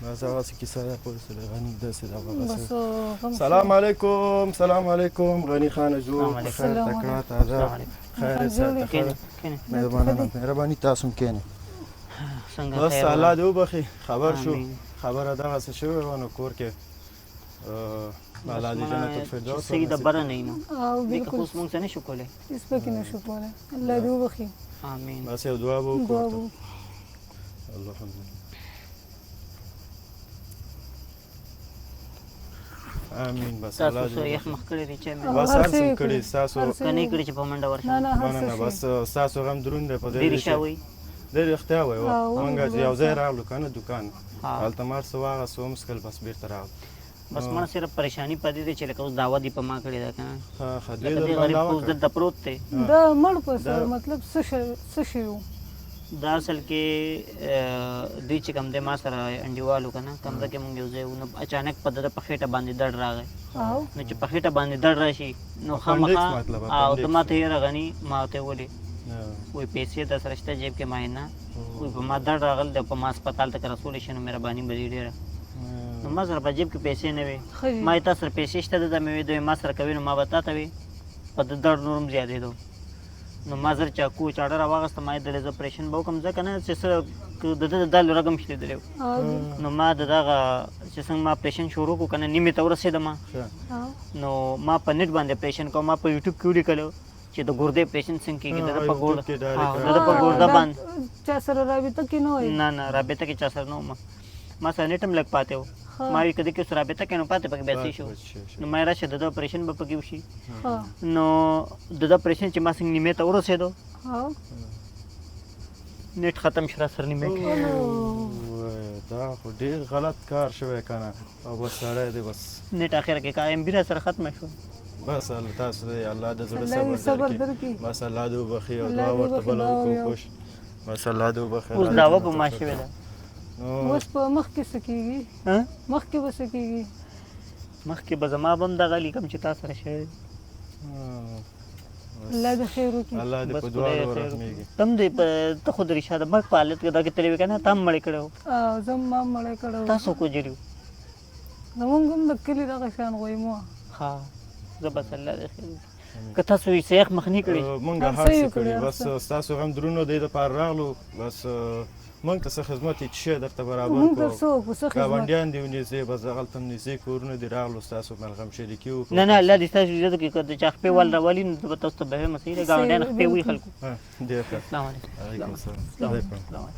بس هغسې کیسه ده پوه شولې غني داسې ده بس غم سلام علیکم سلام علیکم غني خانه جو سلام علیکم. خیر تکړه تازه السلام علیکم. خیر ساته کینې کینې مهرباني تاسو هم کښېنئ څنګه بس خیر الله دې وبخي خبر شو آمین. خبره دغسې شوې وه نو کور کې الله دې جنت الفردوس صحیح د بره نه نو او دې که بالکل اوس مونږ ته نشو کولی هیڅ پکې نشو کولی الله دې وبخي امین بس یو دعا به دعا وکړو وو. الحمدلله امين بس الله تاسو څه دې یخ مخ کړی دی چې مې بس هر هر څه څه یې کړي کړي. ستاسو هر څه کني کړی چې په منډه ورشه نه نه نه هر نه څه بس ستاسو غم دروند دی په دې ډېر کې رښتیا وایي ډېر رښتیا وایي مونږ چې یو ځای ها. راغلو که نه دوکان ها. هلته مار څه واغست ومسکل بس بېرته راغلو بس ما صرف پریشانی پدې دی چې لکه اوس دعوه دی په ما کړې ده که نه ښه دې لکه دې در غریب باندې اوس دلته پروت دی دا مړ پس دا- مطلب څه شی وو دا اصل کې دوی چې کوم دی ما سره انډیوالو که نه کوم ځای کې مونږ یو ځای وو نو اچانک په ده په خېټه باندې درد راغی او نو چې په خېټه باندې درد راشي نو Appendix خامخا مطلب، او appendix. ته ما ته یې راغني ما ورته ولې وایي پیسې در سره شته جیب کې ما یې نه وایي په ما درد راغلی دی په ما هسپتال ته که رسولی شي نو مهرباني به دې ډېره نو ما سره په جیب کې پیسې نه وې ښه دي. ما یې تا سره پیسې شته ده مې وې دوی ما سره کوي نو ما به تا ته وې په ده درد نور هم زیاتېدو نو ما زر چاکو چاړه راواغسته ما یې دلې زه اپرېشن به وکړم ځکه نه چې څه د ده د دالو رګم شلېدلی و او نو ما د دغه چې څنګه ما اپرېشن شروع کړو که نه نیمې ته ورسېدم او نو ما په نیټ باندې اپرېشن کوم ما په یوټیوب کې ولیکلو چې د ګردې اپرېشن څنګه کېږي د ده په YouTube کې direct د ده په ګرده دا باندې چا سره رابطه کې نه وای نه نه رابطه کې چا سره نه وم ما سره نیټ هم لږ پاتې و ما وی که دې کې اوس رابطه کې نو پاتې پکې بیا څه شو نو ما یې راشه د ده اپرېشن به پکې وشي ها نو د ده اپرېشن چې ما څنګه نیمې ته ورسېدو او نیټ ختم شو را سره نیمې کې دا خو ډېر غلط کار شوی که نه او بس سړی دی بس نیټ اخر کې کا ایم بي را سره ختمه شو بس الله تاسو دی الله د زړه الله دې صبر صبر درکړي درکړي. بس الله دې وبخي او الله دعا دې ورته وبخي، بله دعا وکړو ویو. کوش بس الله دې وبخي اوس دعوه په ما شوې ده نو اوس په مخ کې څه کېږي ها مخ کې به څه کېږي مخکې به زما به هم دغه لیکم چې تا سره شوی الله دې خیر وکړي الله دې بس په خدای دعا خیر ورحمېږي وکړي. تم دې ته خو د رشا د مرګ په حالت کې دغه تللی وې که نه تا هم مړی کړی و او زه ما مړی کړی وم. تاسو کو جري زمونږ هم د کلي دغه شان غویمو ها زه بس الله دې خیر وکړي. که تاسو یې سیخ مخ نه کړي مونږ هر هر څه څه یې کړي کړي، هر بس څه. ستاسو غم درونو دی دپاره راغلو بس مونږ ته څه خدمت یې چې شی درته برابر مونږ ته کړو څه وکړو څه خدمت ګاونډیان دي ونیسئ بس دغلته هم نږدې کورونه دي راغلو ستاسو ملغم شریکي وکړو نه نه الله دې ستاسو عزت وکړي که د چا خپې ول راولي نو زه به تاسو ته به وایم صحیح دی ګاونډیان خپې وي خلکو ها ډېر ښه السلام علیکم علیکم السلام السلام علیکم السلام علیکم